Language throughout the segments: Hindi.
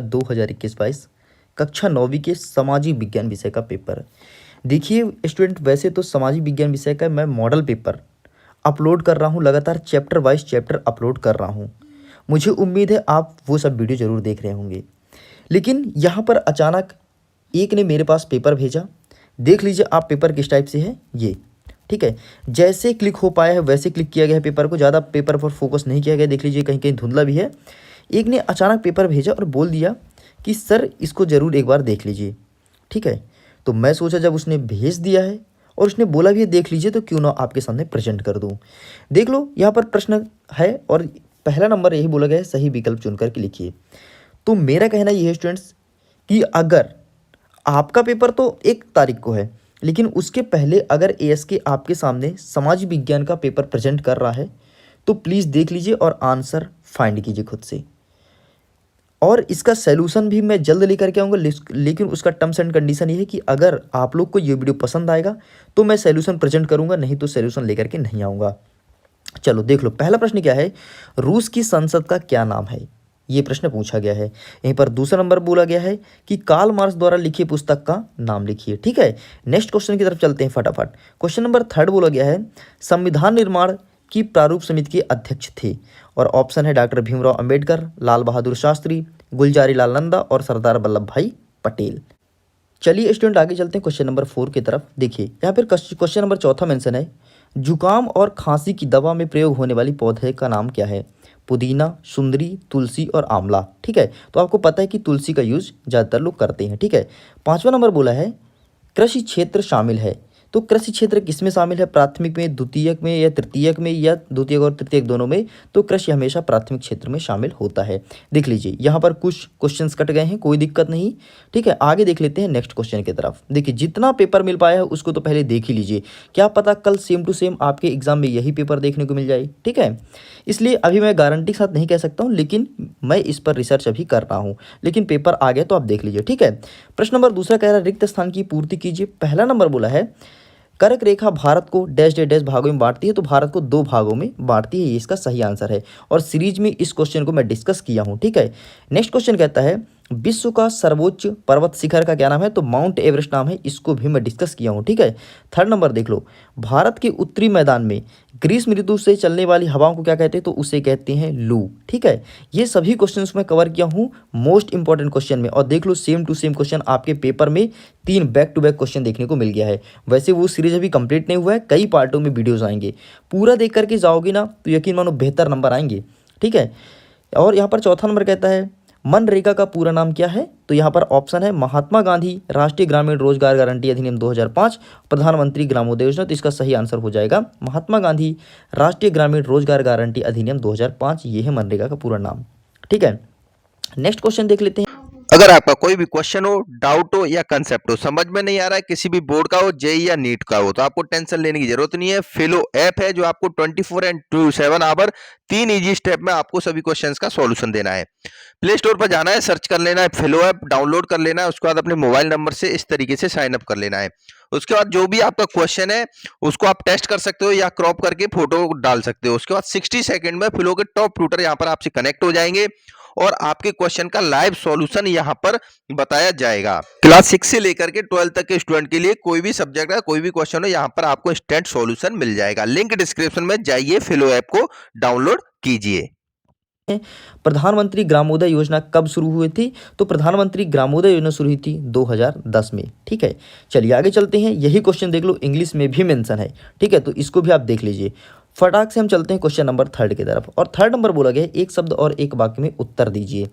2021-22 कक्षा 9वीं के सामाजिक विज्ञान विषय का पेपर। देखिए स्टूडेंट, वैसे तो सामाजिक विज्ञान विषय का मैं मॉडल पेपर अपलोड कर रहा हूँ, लगातार चैप्टर वाइज चैप्टर अपलोड कर रहा हूँ। मुझे उम्मीद है आप वो सब वीडियो ज़रूर देख रहे होंगे। लेकिन यहाँ पर अचानक एक ने मेरे पास पेपर भेजा। देख लीजिए आप पेपर किस टाइप से है ये, ठीक है। जैसे क्लिक हो पाया है वैसे क्लिक किया गया है पेपर को, ज़्यादा पेपर पर फोकस नहीं किया गया। देख लीजिए कहीं कहीं धुंधला भी है। एक ने अचानक पेपर भेजा और बोल दिया कि सर इसको ज़रूर एक बार देख लीजिए, ठीक है। तो मैं सोचा जब उसने भेज दिया है और उसने बोला भी है देख लीजिए तो क्यों ना आपके सामने प्रेजेंट कर दूँ। देख लो यहाँ पर प्रश्न है और पहला नंबर यही बोला गया है, सही विकल्प चुन करके लिखिए। तो मेरा कहना ये है स्टूडेंट्स कि अगर आपका पेपर तो 1 तारीख को है, लेकिन उसके पहले अगर एएसके आपके सामने समाज विज्ञान का पेपर प्रेजेंट कर रहा है तो प्लीज़ देख लीजिए और आंसर फाइंड कीजिए खुद से। और इसका सैल्यूशन भी मैं जल्द लेकर के आऊँगा, लेकिन उसका टर्म्स एंड कंडीशन ये है कि अगर आप लोग को ये वीडियो पसंद आएगा तो मैं सैल्यूशन प्रेजेंट करूँगा, नहीं तो सैल्यूशन लेकर के नहीं आऊँगा। चलो देख लो, पहला प्रश्न क्या है, रूस की संसद का क्या नाम है, ये प्रश्न पूछा गया है। यहीं पर दूसरा नंबर बोला गया है कि कार्ल मार्क्स द्वारा लिखी पुस्तक का नाम लिखिए, ठीक है। नेक्स्ट क्वेश्चन की तरफ चलते हैं फटाफट। क्वेश्चन नंबर 3 बोला गया है संविधान निर्माण की प्रारूप समिति के अध्यक्ष थे, और ऑप्शन है डॉक्टर भीमराव अंबेडकर, लाल बहादुर शास्त्री, गुलजारी लाल नंदा और सरदार वल्लभ भाई पटेल। चलिए स्टूडेंट आगे चलते हैं क्वेश्चन नंबर 4 की तरफ। देखिए यहाँ पर क्वेश्चन नंबर 4 मेंशन है, जुकाम और खांसी की दवा में प्रयोग होने वाली पौधे का नाम क्या है। पुदीना, सुंदरी, तुलसी और आंवला, ठीक है। तो आपको पता है कि तुलसी का यूज ज़्यादातर लोग करते हैं, ठीक है। 5वां नंबर बोला है कृषि क्षेत्र शामिल है। तो कृषि क्षेत्र किसमें शामिल है, प्राथमिक में, द्वितीयक में या तृतीयक में, या द्वितीयक और तृतीयक दोनों में। तो कृषि हमेशा प्राथमिक क्षेत्र में शामिल होता है। देख लीजिए यहाँ पर कुछ क्वेश्चंस कट गए हैं, कोई दिक्कत नहीं, ठीक है। आगे देख लेते हैं नेक्स्ट क्वेश्चन की तरफ। देखिए जितना पेपर मिल पाया है उसको तो पहले देख ही लीजिए, क्या पता कल सेम टू सेम आपके एग्जाम में यही पेपर देखने को मिल जाए, ठीक है। इसलिए अभी मैं गारंटी के साथ नहीं कह सकता हूँ, लेकिन मैं इस पर रिसर्च अभी कर रहा हूँ। लेकिन पेपर आ गया तो आप देख लीजिए, ठीक है। प्रश्न नंबर दूसरा कह रहा है रिक्त स्थान की पूर्ति कीजिए। पहला नंबर बोला है कर्क रेखा भारत को डैश डैश डैश भागों में बांटती है। तो भारत को 2 भागों में बांटती है, ये इसका सही आंसर है। और सीरीज में इस क्वेश्चन को मैं डिस्कस किया हूँ, ठीक है। नेक्स्ट क्वेश्चन कहता है विश्व का सर्वोच्च पर्वत शिखर का क्या नाम है। तो माउंट एवरेस्ट नाम है, इसको भी मैं डिस्कस किया हूँ, ठीक है। 3rd नंबर देख लो, भारत के उत्तरी मैदान में ग्रीष्म ऋतु से चलने वाली हवाओं को क्या कहते हैं। तो उसे कहते हैं लू, ठीक है। ये सभी क्वेश्चंस मैं कवर किया हूँ मोस्ट इंपॉर्टेंट क्वेश्चन में। और देख लो सेम टू सेम क्वेश्चन आपके पेपर में 3 बैक टू बैक क्वेश्चन देखने को मिल गया है। वैसे वो सीरीज अभी कंप्लीट नहीं हुआ है, कई पार्टों में वीडियोज आएंगे। पूरा देख करके जाओगे ना तो यकीन मानो बेहतर नंबर आएंगे, ठीक है। और यहाँ पर चौथा नंबर कहता है मनरेगा का पूरा नाम क्या है। तो यहाँ पर ऑप्शन है महात्मा गांधी राष्ट्रीय ग्रामीण रोजगार गारंटी अधिनियम 2005 प्रधानमंत्री ग्रामोदय योजना। तो इसका सही आंसर हो जाएगा महात्मा गांधी राष्ट्रीय ग्रामीण रोजगार गारंटी अधिनियम 2005, ये है मनरेगा का पूरा नाम, ठीक है। नेक्स्ट क्वेश्चन देख लेते हैं। अगर आपका कोई भी क्वेश्चन हो, डाउट हो या कंसेप्ट हो, समझ में नहीं आ रहा है, किसी भी बोर्ड का हो, जेई या नीट का हो, तो आपको टेंशन लेने की जरूरत नहीं है। फिलो ऐप है जो आपको 24/7 आवर 3 इजी स्टेप में आपको सभी क्वेश्चंस का सॉल्यूशन देना है। प्ले स्टोर पर जाना है, सर्च कर लेना है फिलो ऐप, डाउनलोड कर लेना है। उसके बाद अपने मोबाइल नंबर से इस तरीके से साइन अप कर लेना है। उसके बाद जो भी आपका क्वेश्चन है उसको आप टेस्ट कर सकते हो या क्रॉप करके फोटो डाल सकते हो। उसके बाद 60 सेकंड में फिलो के टॉप ट्यूटर यहाँ पर आपसे कनेक्ट हो जाएंगे और आपके क्वेश्चन का लाइव सॉल्यूशन यहां पर बताया जाएगा। क्लास 6 से लेकर के 12 तक के स्टूडेंट के लिए कोई भी सब्जेक्ट का कोई भी क्वेश्चन हो, यहां पर आपको इंस्टेंट सॉल्यूशन मिल जाएगा। लिंक डिस्क्रिप्शन में जाइए, फिलो ऐप को डाउनलोड कीजिए। प्रधानमंत्री ग्रामोदय योजना कब शुरू हुई थी। तो प्रधानमंत्री ग्रामोदय योजना शुरू हुई थी 2010 में, ठीक है। चलिए आगे चलते हैं। यही क्वेश्चन देख लो, इंग्लिश में भी मेंशन है, ठीक है। तो इसको भी आप देख लीजिए। फटाक से हम चलते हैं क्वेश्चन नंबर 3 की तरफ। और 3rd नंबर बोला गया है एक शब्द और एक वाक्य में उत्तर दीजिए।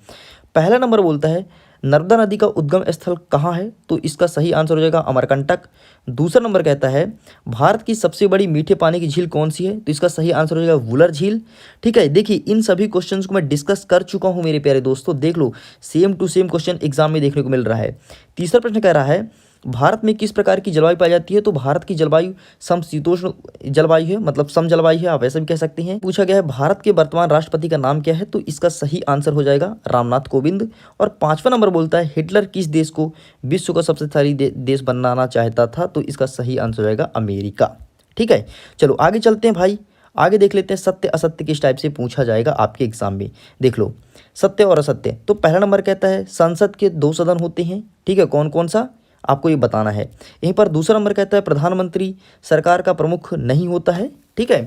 पहला नंबर बोलता है नर्मदा नदी का उद्गम स्थल कहाँ है। तो इसका सही आंसर हो जाएगा अमरकंटक। दूसरा नंबर कहता है भारत की सबसे बड़ी मीठे पानी की झील कौन सी है। तो इसका सही आंसर हो जाएगा वुलर झील, ठीक है। देखिए इन सभी क्वेश्चंस को मैं डिस्कस कर चुका हूं मेरे प्यारे दोस्तों, देख लो same to same question exam में देखने को मिल रहा है। तीसरा प्रश्न कह रहा है भारत में किस प्रकार की जलवायु पाई जाती है। तो भारत की जलवायु समशीतोष्ण जलवायु है, मतलब सम जलवायु है, आप ऐसा भी कह सकते हैं। पूछा गया है भारत के वर्तमान राष्ट्रपति का नाम क्या है। तो इसका सही आंसर हो जाएगा रामनाथ कोविंद। और 5वां नंबर बोलता है हिटलर किस देश को विश्व का सबसे शक्तिशाली देश बनाना चाहता था। तो इसका सही आंसर हो जाएगा अमेरिका, ठीक है। चलो आगे चलते हैं भाई। आगे देख लेते हैं सत्य असत्य किस टाइप से पूछा जाएगा आपके एग्जाम में। देख लो सत्य और असत्य। तो पहला नंबर कहता है संसद के 2 सदन होते हैं, ठीक है, कौन कौन सा आपको ये बताना है। यहीं पर दूसरा नंबर कहता है प्रधानमंत्री सरकार का प्रमुख नहीं होता है, ठीक है।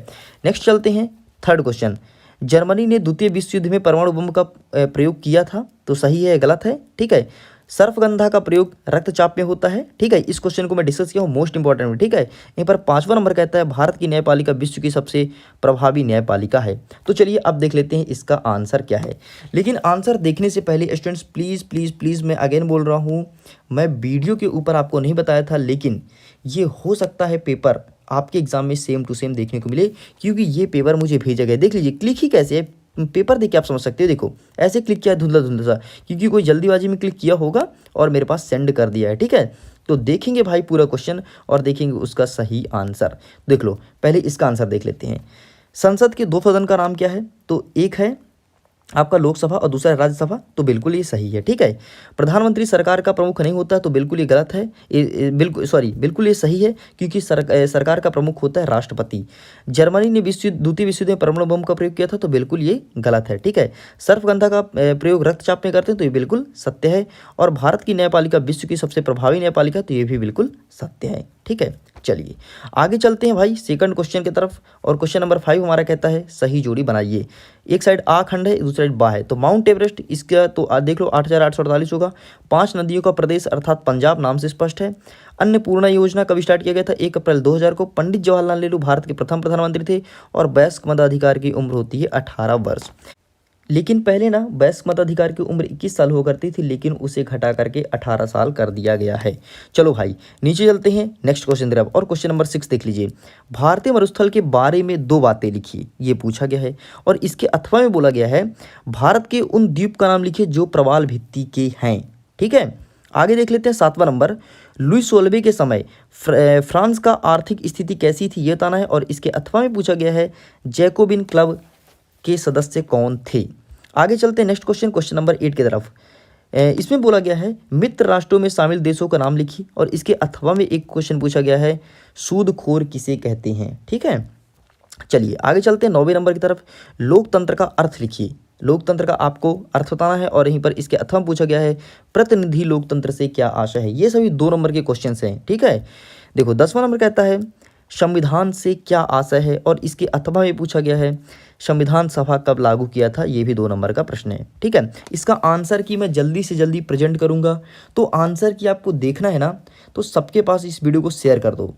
नेक्स्ट चलते हैं थर्ड क्वेश्चन, जर्मनी ने द्वितीय विश्व युद्ध में परमाणु बम का प्रयोग किया था, तो सही है गलत है, ठीक है। सर्पगंधा का प्रयोग रक्तचाप में होता है, ठीक है। इस क्वेश्चन को मैं डिस्कस किया हूँ, मोस्ट इंपॉर्टेंट है, ठीक है। यहीं पर पांचवा नंबर कहता है भारत की न्यायपालिका विश्व की सबसे प्रभावी न्यायपालिका है। तो चलिए अब देख लेते हैं इसका आंसर क्या है। लेकिन आंसर देखने से पहले स्टूडेंट्स प्लीज़ प्लीज़ प्लीज़ मैं अगेन बोल रहा हूँ, मैं वीडियो के ऊपर आपको नहीं बताया था, लेकिन ये हो सकता है पेपर आपके एग्जाम में सेम टू सेम देखने को मिले, क्योंकि ये पेपर मुझे भेजा गया। देख लीजिए क्लिक ही कैसे है, पेपर देख के आप समझ सकते हो। देखो ऐसे क्लिक किया है धुंधला धुंधला सा, क्योंकि कोई जल्दीबाजी में क्लिक किया होगा और मेरे पास सेंड कर दिया है, ठीक है। तो देखेंगे भाई पूरा क्वेश्चन और देखेंगे उसका सही आंसर। देख लो पहले इसका आंसर देख लेते हैं। संसद के 2 सदन का नाम क्या है, तो एक है आपका लोकसभा और दूसरा है राज्यसभा, तो बिल्कुल ये सही है, ठीक है। प्रधानमंत्री सरकार का प्रमुख नहीं होता, तो बिल्कुल ये गलत है, बिल्कुल ये सही है, क्योंकि सरकार का प्रमुख होता है राष्ट्रपति। जर्मनी ने द्वितीय विश्व युद्ध में परमाणु बम का प्रयोग किया था, तो बिल्कुल ये गलत है, ठीक है। सर्पगंधा का प्रयोग रक्तचाप में करते हैं, तो ये बिल्कुल सत्य है। और भारत की न्यायपालिका विश्व की सबसे प्रभावी न्यायपालिका, तो ये भी बिल्कुल सत्य है, ठीक है। चलिए आगे चलते हैं भाई सेकंड क्वेश्चन की तरफ। और क्वेश्चन नंबर 5 हमारा कहता है सही जोड़ी बनाइए। एक साइड आ खंड है, दूसरी साइड बा है, तो माउंट एवरेस्ट इसका तो देख लो 8848 होगा। 5 नदियों का प्रदेश अर्थात पंजाब नाम से स्पष्ट है। अन्नपूर्णा योजना कब स्टार्ट किया गया था, 1 अप्रैल 2000 को। पंडित जवाहरलाल नेहरू भारत के प्रथम प्रधानमंत्री थे। और वयस्क मताधिकार की उम्र होती है 18 वर्ष। लेकिन पहले ना वयस्क मताधिकार की उम्र 21 साल हुआ करती थी, लेकिन उसे घटा करके 18 साल कर दिया गया है। चलो भाई नीचे चलते हैं नेक्स्ट क्वेश्चन तरफ। और क्वेश्चन नंबर 6 देख लीजिए। भारतीय मरुस्थल के बारे में 2 बातें लिखिए, ये पूछा गया है। और इसके अथवा में बोला गया है भारत के उन द्वीप का नाम लिखिए जो प्रवाल भित्ति के हैं, ठीक है। आगे देख लेते हैं 7वां नंबर। लुई 16वीं के समय फ्रांस का आर्थिक स्थिति कैसी थी, ये बताना है। और इसके अथवा में पूछा गया है जैकोबिन क्लब के सदस्य कौन थे। आगे चलते हैं नेक्स्ट क्वेश्चन, क्वेश्चन नंबर 8 की तरफ। इसमें बोला गया है मित्र राष्ट्रों में शामिल देशों का नाम लिखिए। और इसके अथवा में एक क्वेश्चन पूछा गया है सूदखोर किसे कहते हैं, ठीक है। चलिए आगे चलते हैं 9वें नंबर की तरफ। लोकतंत्र का अर्थ लिखिए। लोकतंत्र का आपको अर्थ बताना है। और यहीं पर इसके अथवा में पूछा गया है प्रतिनिधि लोकतंत्र से क्या आशा है। ये सभी 2 नंबर के क्वेश्चन हैं, ठीक है। देखो 10वां नंबर कहता है संविधान से क्या आशय है। और इसके अथवा में पूछा गया है संविधान सभा कब लागू किया था, ये भी 2 नंबर का प्रश्न है, ठीक है। इसका आंसर की मैं जल्दी से जल्दी प्रेजेंट करूंगा, तो आंसर की आपको देखना है ना, तो सबके पास इस वीडियो को शेयर कर दो,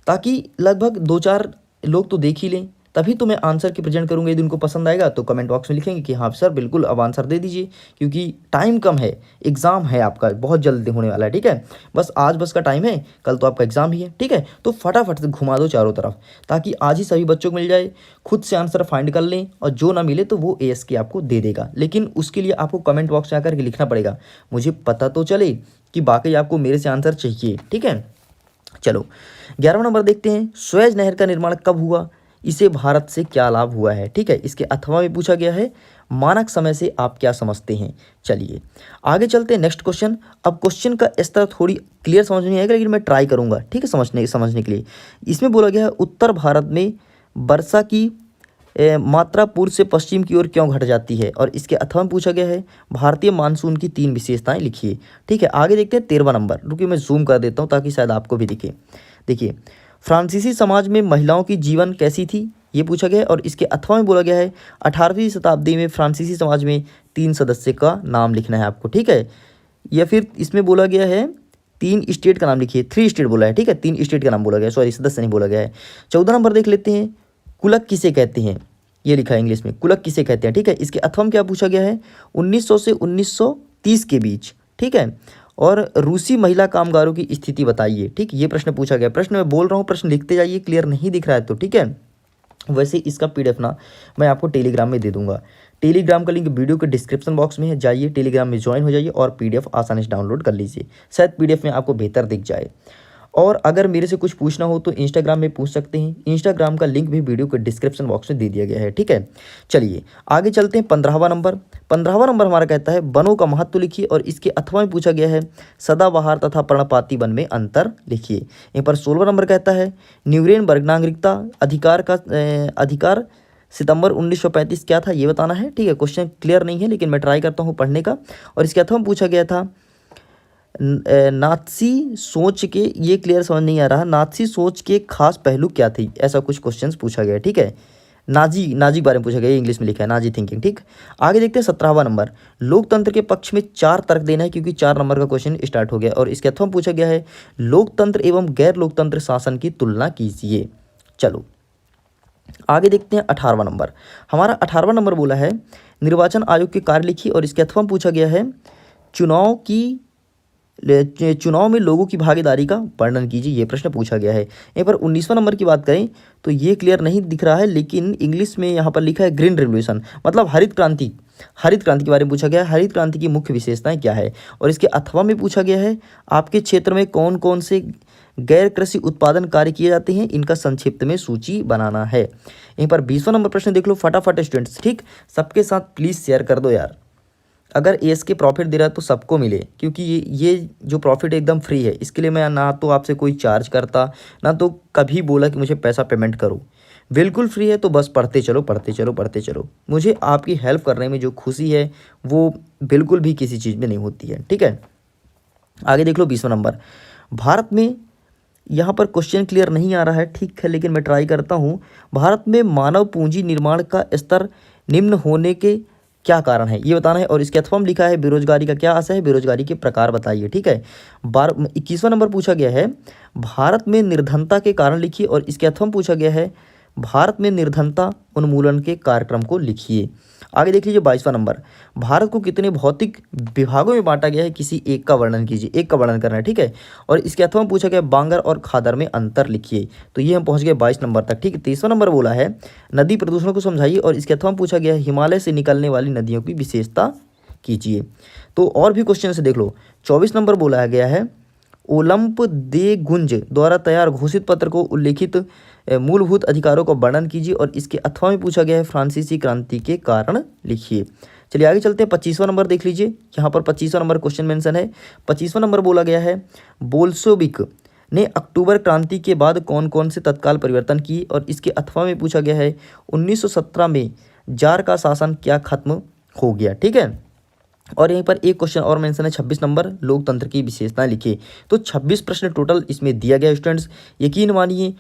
ताकि लगभग 2-4 लोग तो देख ही लें, तभी तो मैं आंसर की प्रेजेंट करूंगा। यदि उनको पसंद आएगा तो कमेंट बॉक्स में लिखेंगे कि हाँ सर बिल्कुल अब आंसर दे दीजिए, क्योंकि टाइम कम है, एग्जाम है आपका बहुत जल्दी होने वाला है, ठीक है। बस आज बस का टाइम है, कल तो आपका एग्जाम ही है, ठीक है। तो फटाफट से घुमा दो चारों तरफ, ताकि आज ही सभी बच्चों को मिल जाए। खुद से आंसर फाइंड कर लें, और जो ना मिले तो वो ASK आपको दे देगा। लेकिन उसके लिए आपको कमेंट बॉक्स में आकर के लिखना पड़ेगा, मुझे पता तो चले कि बाकी आपको मेरे से आंसर चाहिए, ठीक है। चलो 11वां नंबर देखते हैं। सुएज नहर का निर्माण कब हुआ, इसे भारत से क्या लाभ हुआ है, ठीक है। इसके अथवा में पूछा गया है मानक समय से आप क्या समझते हैं। चलिए आगे चलते हैं नेक्स्ट क्वेश्चन। अब क्वेश्चन का स्तर थोड़ी क्लियर समझ नहीं आएगा, लेकिन मैं ट्राई करूंगा, ठीक है, समझने के लिए। इसमें बोला गया है उत्तर भारत में वर्षा की मात्रा पूर्व से पश्चिम की ओर क्यों घट जाती है। और इसके अथवा में पूछा गया है भारतीय मानसून की 3 विशेषताएं लिखिए, ठीक है। आगे देखते हैं 13वां नंबर। रुकिए मैं जूम कर देता हूँ ताकि शायद आपको भी दिखे। देखिए फ्रांसीसी समाज में महिलाओं की जीवन कैसी थी, ये पूछा गया है। और इसके अथवा में बोला गया है 18वीं शताब्दी में फ्रांसीसी समाज में 3 सदस्य का नाम लिखना है आपको, ठीक है। या फिर इसमें बोला गया है 3 स्टेट का नाम लिखिए, 3 स्टेट बोला है, ठीक है, 3 स्टेट का नाम बोला गया है, सॉरी सदस्य नहीं बोला गया है। 14 नंबर देख लेते हैं कुलक किसे कहते हैं, ये लिखा है इंग्लिश में, कुलक किसे कहते हैं, ठीक है। इसके अथवा में क्या पूछा गया है 1900 से 1930 के बीच, ठीक है। और रूसी महिला कामगारों की स्थिति बताइए, ठीक, ये प्रश्न पूछा गया। प्रश्न मैं बोल रहा हूँ, प्रश्न लिखते जाइए, क्लियर नहीं दिख रहा है तो, ठीक है। वैसे इसका PDF ना मैं आपको टेलीग्राम में दे दूंगा। टेलीग्राम का लिंक वीडियो के डिस्क्रिप्शन बॉक्स में है, जाइए टेलीग्राम में ज्वाइन हो जाइए और PDF आसानी से डाउनलोड कर लीजिए, शायद PDF में आपको बेहतर दिख जाए। और अगर मेरे से कुछ पूछना हो तो इंस्टाग्राम में पूछ सकते हैं। इंस्टाग्राम का लिंक भी वीडियो के डिस्क्रिप्शन बॉक्स में दे दिया गया है, ठीक है। चलिए आगे चलते हैं। 15वां नंबर, 15वां नंबर हमारा कहता है वनों का महत्व लिखिए, और इसके अथवा में पूछा गया है सदाबहार तथा पर्णपाती वन में अंतर लिखिए। यहाँ पर 16वां नंबर कहता है न्यूरेमबर्ग नागरिकता अधिकार सितंबर 1935 क्या था ये बताना है, ठीक है। क्वेश्चन क्लियर नहीं है लेकिन मैं ट्राई करता हूँ पढ़ने का। और इसके अथवा में पूछा गया था नात्सी सोच के, ये क्लियर समझ नहीं आ रहा, नात्सी सोच के खास पहलू क्या थी, ऐसा कुछ क्वेश्चंस पूछा गया है, ठीक है। नाजी बारे में पूछा गया, इंग्लिश में लिखा है नाजी थिंकिंग, ठीक। आगे देखते हैं 17वां नंबर, लोकतंत्र के पक्ष में 4 तर्क देना है, क्योंकि 4 नंबर का क्वेश्चन स्टार्ट हो गया। और इसके अथवा में पूछा गया है लोकतंत्र एवं गैर लोकतंत्र शासन की तुलना कीजिए। चलो आगे देखते हैं 18वां नंबर। हमारा 18वां नंबर बोला है निर्वाचन आयोग के कार्य लिखिए, और इसके अथवा में पूछा गया है चुनाव में लोगों की भागीदारी का वर्णन कीजिए, ये प्रश्न पूछा गया है। यहाँ पर 19वां नंबर की बात करें तो ये क्लियर नहीं दिख रहा है, लेकिन इंग्लिश में यहाँ पर लिखा है ग्रीन रेवोल्यूशन, मतलब हरित क्रांति। हरित क्रांति के बारे में पूछा गया है, हरित क्रांति की मुख्य विशेषताएं क्या है। और इसके अथवा में पूछा गया है आपके क्षेत्र में कौन कौन से गैर कृषि उत्पादन कार्य किए जाते हैं, इनका संक्षिप्त में सूची बनाना है। यहीं पर 20वां नंबर प्रश्न देख लो फटाफट स्टूडेंट्स, ठीक। सबके साथ प्लीज़ शेयर कर दो यार। अगर एस के प्रॉफिट दे रहा है तो सबको मिले, क्योंकि ये जो प्रॉफिट एकदम फ्री है, इसके लिए मैं ना तो आपसे कोई चार्ज करता, ना तो कभी बोला कि मुझे पैसा पेमेंट करो। बिल्कुल फ्री है, तो बस पढ़ते चलो पढ़ते चलो पढ़ते चलो। मुझे आपकी हेल्प करने में जो खुशी है वो बिल्कुल भी किसी चीज़ में नहीं होती है, ठीक है। आगे देख लो 20वां नंबर, भारत में, यहाँ पर क्वेश्चन क्लियर नहीं आ रहा है, ठीक है, लेकिन मैं ट्राई करता हूँ। भारत में मानव पूंजी निर्माण का स्तर निम्न होने के क्या कारण है ये बताना है। और इसके अथवा में लिखा है बेरोजगारी का क्या असर है, बेरोजगारी के प्रकार बताइए, ठीक है। 21वां नंबर पूछा गया है भारत में निर्धनता के कारण लिखिए, और इसके अथवा में पूछा गया है भारत में निर्धनता उन्मूलन के कार्यक्रम को लिखिए। आगे देख लीजिए 22वां नंबर, भारत को कितने भौतिक विभागों में बांटा गया है, किसी एक का वर्णन कीजिए, एक का वर्णन करना है, ठीक है। और इसके अथवा में पूछा गया बांगर और खादर में अंतर लिखिए। तो ये हम पहुंच गए 22 नंबर तक, ठीक है। 23वां नंबर बोला है नदी प्रदूषण को समझाइए, और इसके अथवा में पूछा गया है हिमालय से निकलने वाली नदियों की विशेषता कीजिए। तो और भी क्वेश्चन से देख लो। 24 नंबर बोला गया है ओलंप दे गुंज द्वारा तैयार घोषित पत्र को उल्लेखित मूलभूत अधिकारों का वर्णन कीजिए, और इसके अथवा में पूछा गया है फ्रांसीसी क्रांति के कारण लिखिए। चलिए आगे चलते हैं। 25वां नंबर देख लीजिए, यहाँ पर 25वां नंबर क्वेश्चन मेंशन है। 25वां नंबर बोला गया है बोल्शेविक ने अक्टूबर क्रांति के बाद कौन कौन से तत्काल परिवर्तन किए, और इसके अथवा में पूछा गया है 1917 में जार का शासन क्या खत्म हो गया, ठीक है। और यहीं पर एक क्वेश्चन और मेंशन है 26 नंबर, लोकतंत्र की विशेषताएं लिखिए। तो 26 प्रश्न टोटल इसमें दिया गया स्टूडेंट्स। यकीन मानिए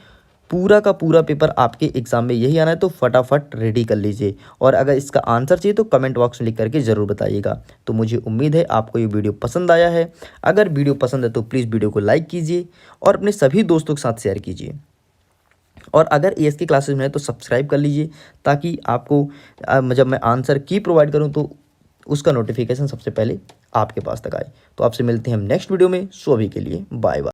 पूरा का पूरा पेपर आपके एग्जाम में यही आना है, तो फटाफट रेडी कर लीजिए। और अगर इसका आंसर चाहिए तो कमेंट बॉक्स में लिख करके ज़रूर बताइएगा। तो मुझे उम्मीद है आपको ये वीडियो पसंद आया है। अगर वीडियो पसंद है तो प्लीज़ वीडियो को लाइक कीजिए और अपने सभी दोस्तों के साथ शेयर कीजिए। और अगर एएस की क्लासेस में है तो सब्सक्राइब कर लीजिए, ताकि आपको जब मैं आंसर की प्रोवाइड करूँ तो उसका नोटिफिकेशन सबसे पहले आपके पास तक आए। तो आपसे मिलते हैं हम नेक्स्ट वीडियो में। सो अभी के लिए बाय बाय।